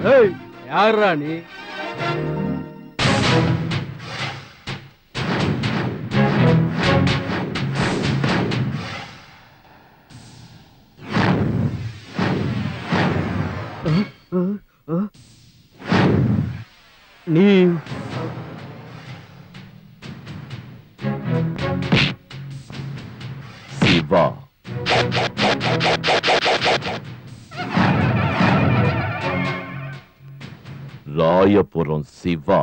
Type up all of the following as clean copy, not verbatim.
ஏய் யாரா நீ? நீ சிவா. ராயபுரம் சிவா.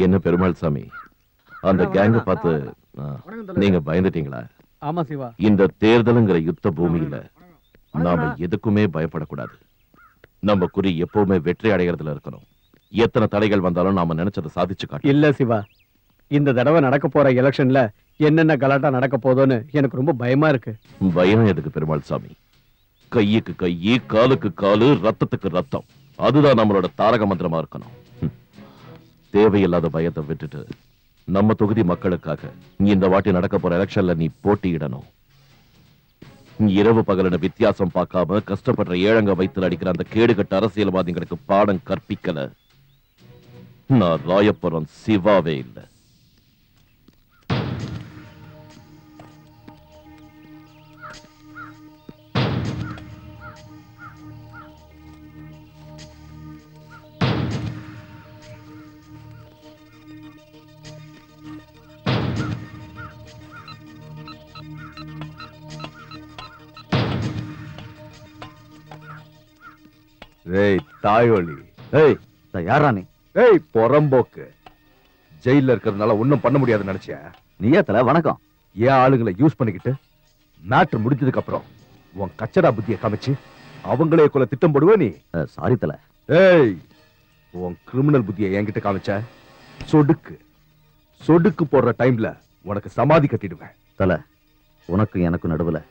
என்ன பெருமாள் சாமி, அந்த கேங்க பார்த்து நீங்க பயந்துட்டீங்களா? ஆமா சிவா. இந்த தேர்தலுங்கிற யுத்த பூமியில நாம எதுக்குமே பயப்படக்கூடாது. நம்ம குறி எப்பவுமே வெற்றி அடைகிறதுல இருக்கணும். எத்தனை தடைகள் வந்தாலும் நாம நினைச்சதை சாதிச்சு காட்டு. இல்ல சிவா, இந்த தடவை நடக்க போற எலெக்ஷன்ல என்னென்ன கலாட்டா நடக்க போதோன்னு எனக்கு ரொம்ப பயமா இருக்கு. பயம் எதுக்கு பெருமாள் சாமி? கையுக்கு கையி, காலுக்கு காலு, ரத்தத்துக்கு ரத்தம். அதுதான் நம்மளோட தாரக மந்திரமா இருக்கணும். தேவையில்லாத பயத்தை விட்டுட்டு நம்ம தொகுதி மக்களுக்காக இந்த வாட்டி நடக்க போற எலெக்ஷன்ல நீ போட்டியிடணும். இரவு பகலன வித்தியாசம் பார்க்காம கஷ்டப்படுற ஏழங்க வயித்துல அடிக்கிற அந்த கேடுகட்ட அரசியல்வாதிகளுக்கு பாடம் கற்பிக்கல. நான் ராயபுரம் சிவாவே இல்லை. ஏய் தாயோலி, ஏய் யாரா நீ? ஏய் பொறம்போக்கு, ஜெயில இருக்கிறதுனால ஒண்ணும் பண்ண முடியாதுன்னு நினைச்சியா? நீயே தல வணக்கம். ஏன் ஆளுங்களை யூஸ் பண்ணிக்கிட்டு மேட்ரு முடிஞ்சதுக்கு அப்புறம் உன் கச்சடா புத்தியை காமிச்சு அவங்களே கொள்ள திட்டம் போடுவ நீ? சாரி தல. ஏய், உன் கிரிமினல் புத்தியை என்கிட்ட காமிச்ச சொடுக்கு சொடுக்கு போடுற டைம்ல உனக்கு சமாதி கட்டிடுவேன். தல, உனக்கு எனக்கு நடுவுல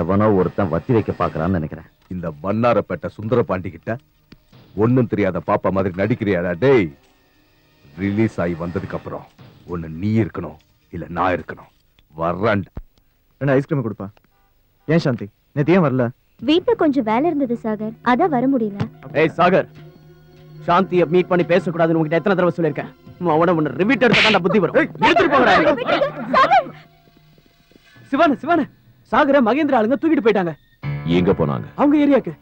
எவனோ ஒருத்தன் வத்தி வைக்க பாக்குறான்னு நினைக்கிறேன். இந்த பன்னாரப்பேட்டை சுந்தர பாண்டி கிட்ட ஒண்ணும் தெரியாத பாப்பா மாதிரி நடிக்கிறியாடா? டேய், ரிலீஸ் ஆகி வந்ததுக்கு அப்புறம் ஒண்ணு நீ இருக்கணும், இல்ல நான் இருக்கணும். வர்றான். என்ன ஐஸ்கிரீம் கொடுப்பா? ஏன் சாந்தி நேத்து ஏன் வரல? வீட்டுல கொஞ்சம் வேலை இருந்தது சாகர், அதான் வர முடியல. ஏய் சாகர், சாந்தியை மீட் பண்ணி பேசக்கூடாதுன்னு உங்ககிட்ட எத்தனை தடவை சொல்லிருக்கேன்? அவன ஒன்னு ரிவீட் எடுத்தா புத்தி வரும். எடுத்துட்டு போங்கடா. சிவான சிவான, சாகர மகேந்திர ஆளுங்க தூக்கிட்டு போயிட்டாங்க. எங்க போனாங்க? அவங்க ஏரியாக்கு.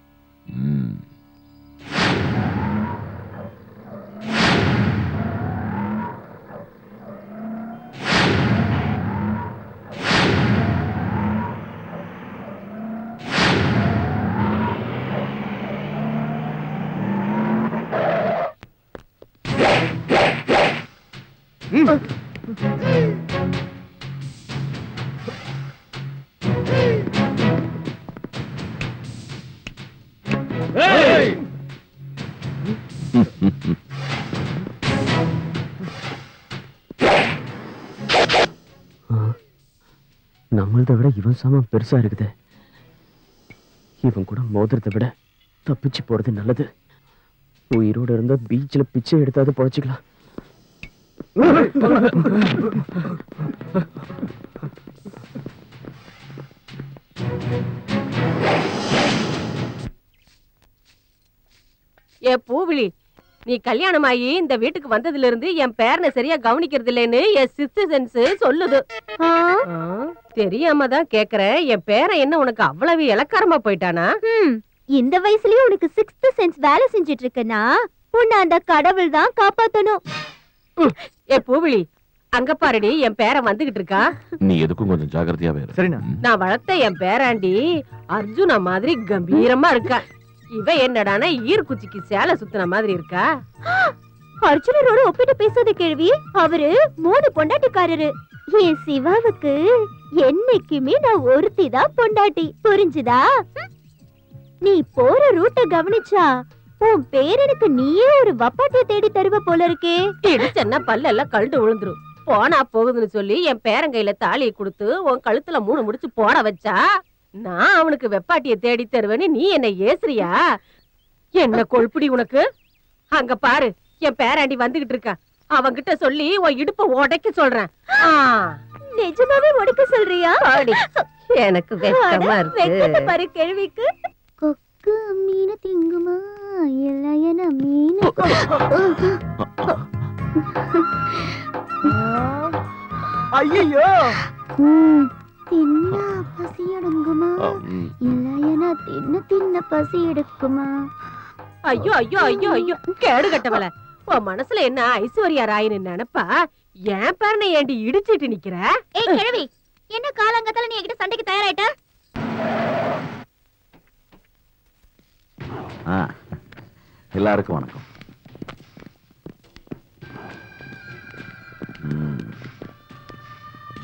பணத்தை விட இவன் சாமான் பெருசா இருக்குது. இவன் கூட மோதிரத்தை விட தப்பிச்சு போறது நல்லது. உயிரோட இருந்த பீச்ல பிச்சை எடுத்தாவது பொழைச்சிக்கலாம். ஏ பூவிழி, நீ கல்யாணமாயி இந்த வீட்டுக்கு வந்ததுல இருந்து என் பேரனை சரியா கவனிக்கிறது இல்லைன்னு என் சிஸ்டர் சென்ஸ் சொல்லுது. தெரியாம தான் கேக்குறேன், என் பேரன் என்ன உனக்கு அவ்வளவு இலக்காரமா போயிட்டானா? இந்த வயசுலயே உனக்கு 6th சென்ஸ் வேலை செஞ்சிட்டு இருக்கனா, உன்னை அந்த கடவுள் தான் காப்பாத்தணும். ஏ பூவிழி, அங்க பாருடி, என் பேரன் வந்துகிட்டு இருக்கா. நீ எதுக்கும் கொஞ்சம் ஜாக்கிரதையாவே இரு. சரிண்ணா. நான் வளர்த்த என் பேராண்டி அர்ஜுனா மாதிரி கம்பீரமா இருக்கா. இவ என்னடானா ஈர்க்குச்சிக்கு சேலை சுத்தின மாதிரி இருக்கா. அர்ஜுனரோட ஒப்பிட்டு பேசாத கேள்வி. அவரு 3 பொண்டாட்டிக்காரரு. என் சிவாவுக்கு என்னைக்குமே நான் ஒருத்தி தான் பொண்டாட்டி. புரிஞ்சுதா? நீ போற ரூட்ட கவனிச்சா உன் பேரனுக்கு நீயே ஒரு வப்பாட்டிய தேடி தருவ போல இருக்கே. இடிச்சன்னா பல்லெல்லாம் கழுண்டு விழுந்துரும். போனா போகுதுன்னு சொல்லி என் பேரங்கையில தாலியை கொடுத்து உன் கழுத்துல 3 முடிச்சு போட வச்சா நான் அவனுக்கு வெப்பாட்டிய தேடி தருவேன்னு நீ என்ன ஏசுறியா? என்ன கொழுப்புடி உனக்கு? அங்க பாரு, என் பேராண்டி வந்துகிட்டு இருக்கா. அவங்கிட்ட சொல்லி உன் இடுப்ப உடைக்க சொல்றேன். நிஜமாவே உடைக்க சொல்றியா? எனக்கு வெக்கமா இருக்கு. பாரு கேள்விக்கு. கொக்கு மீன் திங்குமா இல்லையன மீன். ஐயோ, தின்னா பசி எடுக்குமா இல்லையன தின்ன பசி எடுக்குமா? ஐயோ ஐயோ ஐயோ ஐயோ, கேடு கட்டவள. உன் மனசுல என்ன ஐஸ்வர்யா ராயின்னு நினைப்பா? என் பேரனை ஏண்டி இடிச்சிட்டு நிக்கிற? ஏய் கிழவி, என்ன காலங்கத்தால நீ என்கிட்ட சண்டைக்கு தயாராயிட்ட? எல்லாருக்கும் வணக்கம்.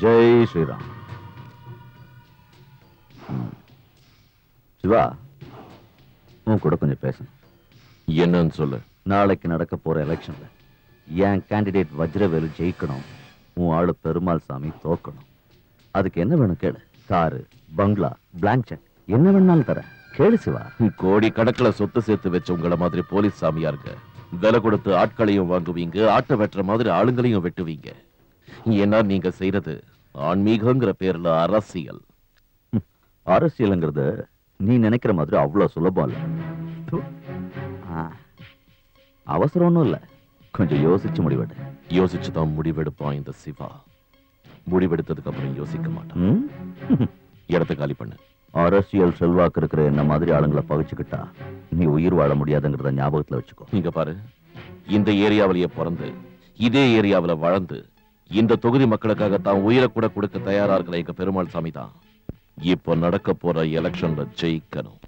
ஜெய் ஸ்ரீராம். சிவா, உன் கூட கொஞ்சம் பேசணும். என்னன்னு சொல்லு. நாளைக்கு நடக்க போற எலெக்ஷன்ல என் கேண்டிடேட் வஜ்ரவேலு ஜெயிக்கணும், உன் ஆளு பெருமாள் சாமி தோக்கணும். அதுக்கு என்ன வேணும் கேளு. காரு, பங்களா, பிளாங்க் செக் என்ன வேணாலும் தரேன். கேளு சிவா. கோடி கணக்குல சொத்து சேர்த்து வச்ச உங்கள மாதிரி போலீஸ் சாமியாருங்க விலை கொடுத்து ஆட்களையும் வாங்குவீங்க, ஆட்டை வெட்டுற மாதிரி ஆளுங்களையும் வெட்டுவீங்க. ஏன்னா நீங்க செய்யறது ஆன்மீகங்கிற பேர்ல அரசியல். அரசியல்ங்கிறது நீ நினைக்கிற மாதிரி அவ்வளவு சுலபம் இல்ல. அவசரம் ஒண்ணும் இல்ல, கொஞ்சம் யோசிச்சு முடிவெடு. யோசிச்சுதான் முடிவெடுப்பான் இந்த சிவா. முடிவெடுத்ததுக்கு அப்புறம் யோசிக்க மாட்டான். இடத்த காலி பண்ணு. அரசியல் செல்வாக்கு இருக்கிற என்ன மாதிரி ஆளுங்களை பகிச்சுக்கிட்டா நீ உயிர் வாழ முடியாதுங்கிறத ஞாபகத்துல வச்சுக்கோ. இங்க பாரு, இந்த ஏரியாவிலேயே பிறந்து இதே ஏரியாவில வளர்ந்து இந்த தொகுதி மக்களுக்காக தான் உயிரை கூட கொடுக்க தயாரா இருக்கிற எங்க பெருமாள் சாமி தான் இப்ப நடக்க போற எலெக்ஷன்ல ஜெயிக்கணும்.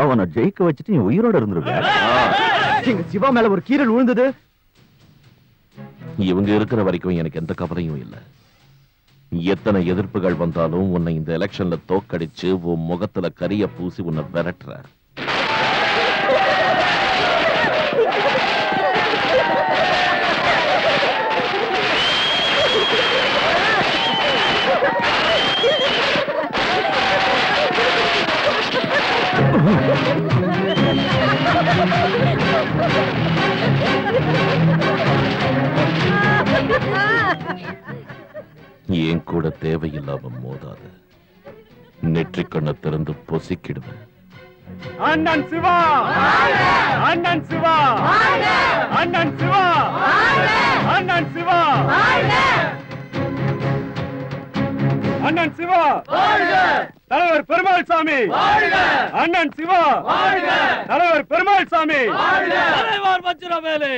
அவனை ஜெயிக்க வச்சுட்டு நீ உயிரோட இருந்துருக்க. எங்க சிவா மேல ஒரு கீரல் விழுந்தது. இவங்க இருக்கிற வரைக்கும் எனக்கு எந்த கவலையும் இல்ல. எத்தனை எதிர்ப்புகள் வந்தாலும் உன்னை இந்த எலெக்ஷன்ல தோக்கடிச்சு உன் முகத்துல கரிய பூசி உன்னை விரட்டுற. என் கூட தேவையில்லாம மோதாத. நெற்றிக்கண்ணை திறந்து பொசிக்கிடுவேன். அண்ணன் சிவா, அண்ணன் சிவா, அண்ணன் சிவா, அண்ணன் சிவா, அண்ணன் சிவா, தலைவர் பெருமாள் சாமி, அண்ணன் சிவா, தலைவர் பெருமாள் சாமி, தலைவர் வஜ்ரவேலு,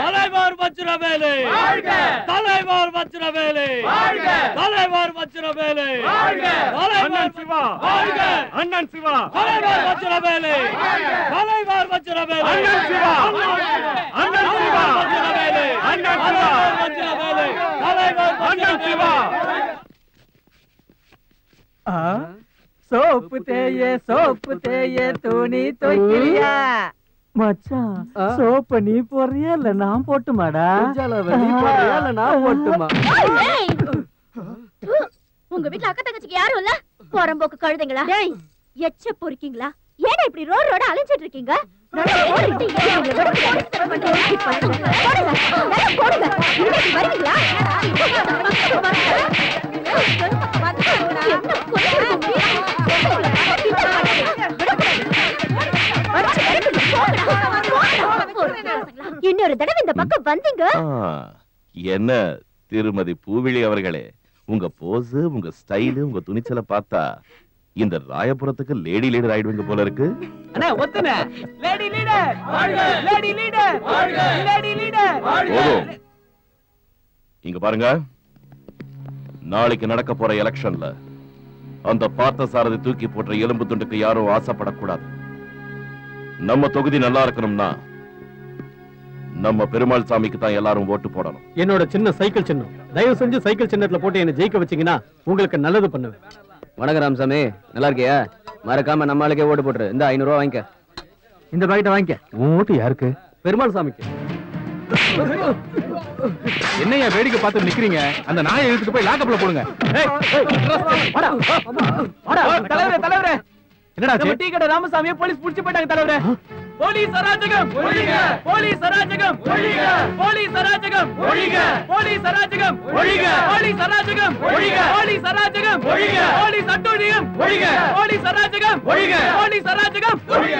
தலைவர் வஜ்ரவேலு, தலைவர் வஜ்ரவேலு, தலைவர் வஜ்ரவேலு, அண்ணன் சிவா, அண்ணன் சிவா, தலைவர் வஜ்ரவேலு, தலைவர் வஜ்ரவேலு, அண்ணன் சிவா, அண்ணன் சிவா, வஜ்ரவேலு, அண்ணன் சிவா, வஜ்ரவேலு, தலைவர் அண்ணன் சிவா. சோப்பு தேய துணி துவைக்கிறியா மச்சான்? சோப்பு நீ போறியா இல்ல நான் போட்டுமாடா? நான் போட்டுமா? உங்க வீட்ல அக்கா தங்கச்சிக்கு யாரும் இல்ல? போறம்போக்கு கழுதைங்களா? டேய், எச்ச பொறுக்கீங்களா? ஏன்னா இப்படி ரோட் ரோட அலைஞ்சிட்டு இருக்கீங்க? நல்லா ஓடிட்டு ஏன் உங்களை விட்டு போலீஸ் தரம் பண்றீங்க? போடுங்க, நல்லா போடுங்க. இன்னைக்கு வருவீங்களா? இன்னொரு தடவை இந்த பக்கம் வந்தீங்க. என்ன திருமதி பூவிழி அவர்களே, உங்க போஸ், உங்க ஸ்டைலு, உங்க துணிச்சலை பார்த்தா இந்த ராயபுரத்துக்கு லேடி லீடர் ஆயிடுவீங்க போல இருக்கு. அண்ணா ஒத்துன lady leader, lady leader, lady leader. போதும். இங்க பாருங்க, நாளைக்கு நடக்க போற எலெக்ஷன்ல அந்த பார்த்த சாரதி தூக்கி போட்ட எலும்பு துண்டுக்கு யாரும் ஆசைப்படக்கூடாது. நம்ம தொகுதி நல்லா இருக்கணும்னா நம்ம பெருமாள் சாமிக்கு தான் எல்லாரும் ஓட்டு போடணும். என்னோட சின்ன சைக்கிள் சின்னம், தயவு செஞ்சு சைக்கிள் சின்னத்துல போட்டு என்ன ஜெயிக்க வச்சீங்கன்னா உங்களுக்கு நல்லது பண்ணுவேன். வணக்கம் ராமசாமி, நல்லா இருக்கியா? மறக்காம நம்ம ஆளுக்கே ஓட்டு போட்டுரு. இந்த 500 ரூபா வாங்கிக்க. இந்த பாக்கெட்டை வாங்கிக்க. ஓட்டு யாருக்கு? பெருமாள் சாமிக்கு. என்னையா வேடிக்கை பார்த்து நிக்கிறீங்க? அந்த நாயை இழுத்துட்டு போய் லாக்கப்ல போடுங்க. தலைவரே, தலைவரே, என்னடா நம்ம டீ கடை ராமசாமியை போலீஸ் புடிச்சு போயிட்டாங்க தலைவரே. போலீஸ் அராஜகம் ஒழிக, போலீஸ் அராஜகம் ஒழிக, போலீஸ் அராஜகம் ஒழிக, போலீஸ் அராஜகம் ஒழிக, போலீஸ் அராஜகம் ஒழிக, போலீஸ் அராஜகம் ஒழிக, போலீஸ் அட்டூழியம் ஒழிக, போலீஸ் அராஜகம் ஒழிக, போலீஸ் அராஜகம் ஒழிக.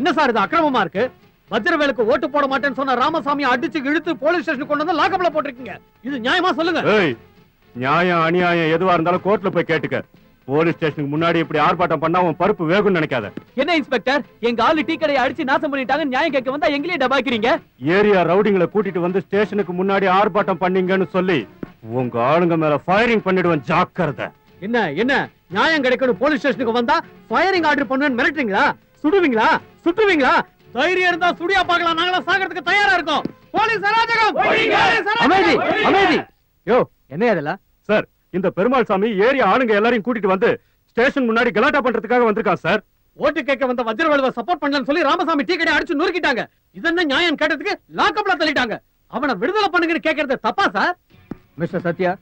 என்ன சார் இது அக்கிரமமா இருக்கு? வஜ்ரவேலுக்கு ஓட்டு போட மாட்டேன்னு சொன்ன ராமசாமி அடிச்சு இழுத்து போலீஸ் ஸ்டேஷனுக்கு கொண்டு வந்து லாக்கப்ல போட்டிருக்கீங்க. இது நியாயமா சொல்லுங்க? நியாயம் அநியாயம் எதுவா இருந்தாலும் கோர்ட்ல போய் கேட்டுக்க. போலீஸ் ஸ்டேஷனுக்கு முன்னாடி இப்படி ஆர்ப்பாட்டம் பண்ணா உன் பருப்பு வேகும்னு நினைக்காத. என்ன இன்ஸ்பெக்டர், எங்க ஆளு டீ கடையை அடிச்சு நாசம் பண்ணிட்டாங்க, நியாயம் கேட்க வந்தா எங்களையே டபாக்கிறீங்க. ஏரியா ரவுடிங்களை கூட்டிட்டு வந்து ஸ்டேஷனுக்கு முன்னாடி ஆர்ப்பாட்டம் பண்ணீங்கன்னு சொல்லி உங்க ஆளுங்க மேல ஃபயரிங் பண்ணிடுவேன், ஜாக்கிரதை. என்ன என்ன நியாயம் கிடைக்கணும் போலீஸ் ஸ்டேஷனுக்கு வந்தா ஃபயரிங் ஆர்டர் பண்ணுவேன்னு மிரட்டுறீங்களா? சுடுவீங்களா? சுட்டுவீங்களா? தைரியம் இருந்தா சுடியா பார்க்கலாம், நாங்களா சாகிறதுக்கு தயாரா இருக்கோம். போலீஸ் அராஜகம் அமைதி, அமைதி. யோ, என்ன இதெல்லாம்? சார், இந்த பெருமாள் சாமி ஏரியா ஆளுங்க எல்லாரையும் கூட்டிட்டு வந்து ஸ்டேஷன் முன்னாடி கலாட்டா பண்றதுக்காக வந்திருக்கான் சார். ஓட்டு கேட்க வந்த வஜ்ரவேலுவை சப்போர்ட் பண்ணலன்னு சொல்லி ராமசாமி டீ கடையை அடிச்சு நொறுக்கிட்டாங்க. இதென்ன நியாயம் கேட்டதுக்கு லாக்கப்ல தள்ளிட்டாங்க. அவனை விடுதலை பண்ணுங்கன்னு கேட்கறது தப்பா சார்? மிஸ்டர் சத்யா,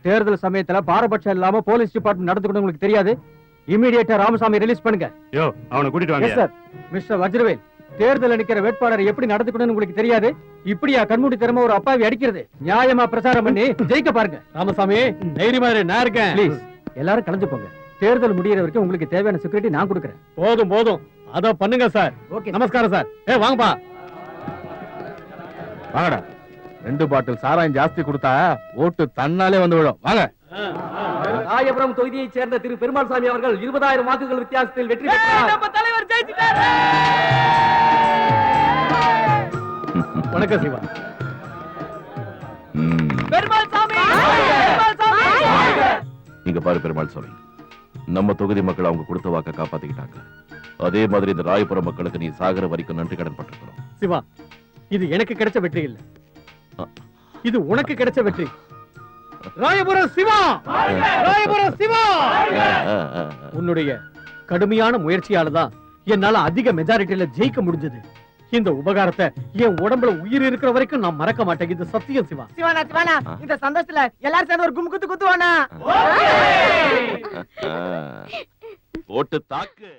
தேர்தல் சமயத்துல பாரபட்சம் இல்லாம போலீஸ் டிபார்ட்மெண்ட் நடந்துக்கணும் உங்களுக்கு தெரியாது. இமிடியேட்டா ராமசாமி ரிலீஸ் பண்ணுங்க. யோ, அவனை கூட்டிட்டு வாங்க. சார். மிஸ்டர் வஜ்ரவேல், தேர்தல் நிக்கிற வேட்பாளரை எப்படி நடந்துக்கணும்னு உங்களுக்கு தெரியாது. இப்படியா கண்மூடி திறமை ஒரு அப்பாவி அடிக்கிறது? நியாயமா பிரச்சாரம் பண்ணி ஜெயிக்க பாருங்க. ராமசாமி தைரியமா இரு, நான் இருக்கேன். ப்ளீஸ் எல்லாரும் கலந்து போங்க. தேர்தல் முடியற வரைக்கும் உங்களுக்கு தேவையான செக்யூரிட்டி நான் கொடுக்கறேன். போதும் போதும், அத பண்ணுங்க சார். ஓகே, நமஸ்காரம் சார். வாங்கப்பா. வாங்கடா. 2 பாட்டில் சாராயம் ஜாஸ்தி கொடுத்தா ஓட்டு தன்னாலே வந்து விடும். வாங்க. ராயபுரம் தொகுதியைச் சேர்ந்த திரு பெருமாள் சாமி அவர்கள் 20,000 வாக்குகள் வித்தியாசத்தில் வெற்றி பெற்றார். நம்ம தலைவர் ஜெயிச்சிட்டாரு. வணக்கம் சிவா. பெருமாள் சாமி, பெருமாள் சாமி. இங்க பாரு பெருமாள் சாமி, நம்ம தொகுதி மக்கள் அவங்க கொடுத்த வாக்க காப்பாத்திக்கிட்டாங்க. அதே மாதிரி இந்த ராயபுரம் மக்களுக்கு நீ சாகர வரைக்கும் நன்றி கடன் பட்டிருக்கிறோம். சிவா, இது எனக்கு கிடைச்ச வெற்றி இல்ல, இது உனக்கு கிடைச்ச வெற்றி. ராயபுரம் சிவா, ராயபுரம் சிவா. உன்னுடைய கடுமையான முயற்சியால தான் என்னால அதிக மெஜாரிட்டியில ஜெயிக்க முடிஞ்சது. இந்த உபகாரத்தை என் உடம்புல உயிர் இருக்கிற வரைக்கும் நான் மறக்க மாட்டேன். இது சத்தியம் சிவா. சிவானா, சிவானா, இந்த சந்தோஷத்துல எல்லாரும் சேர்ந்து ஒரு கும்பு குத்து குத்துவானா? போட்டு தாக்கு.